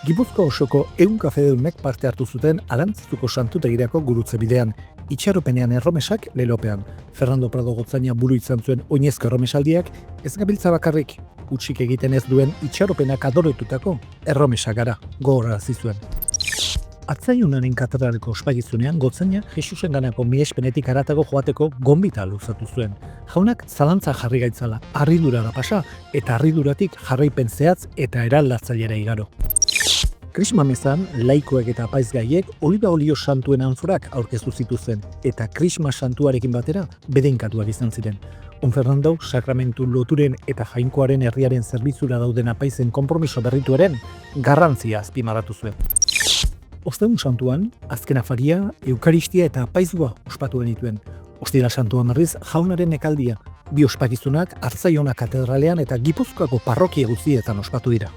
Gipuzkoa osoko 100 kafedunek parte hartu zuten Arantzazuko santutegirako gurutze bidean, itxaropenean erromesak lelopean. Fernando Prado gotzaina buru izan zuen oinezko erromesaldiak, ez gabiltza bakarrik, utxik egiten ez duen itxaropenak adoretutako erromesak gara, gogorarazi zuen. Atzaiunaren katedraleko ospakizunean gotzaina Jesusen ganako miespenetik haratago joateko gonbita luzatu zuen. Jaunak zalantza jarri gaitzala, harridurara pasa eta harriduratik jarraipen zehatz eta eraldatzailera igaro. Krisma mezan, laikoek eta apaizgaiek oliba olio santuen antzurak aurkeztu zituzten, eta Krisma santuarekin batera bedeinkatuak izan ziren. On Fernando, sakramentu loturen eta jainkoaren herriaren zerbitzura dauden apaizen konpromiso berrituaren garrantzia azpimarratu zuen. Ostegun santuan, azken afaria, eukaristia eta apaizua ospatu genituen. Ostira santuan berriz, jaunaren ekaldia, bi ospakizunak Artzaiona katedralean eta Gipuzkoako parrokia guztietan ospatu dira.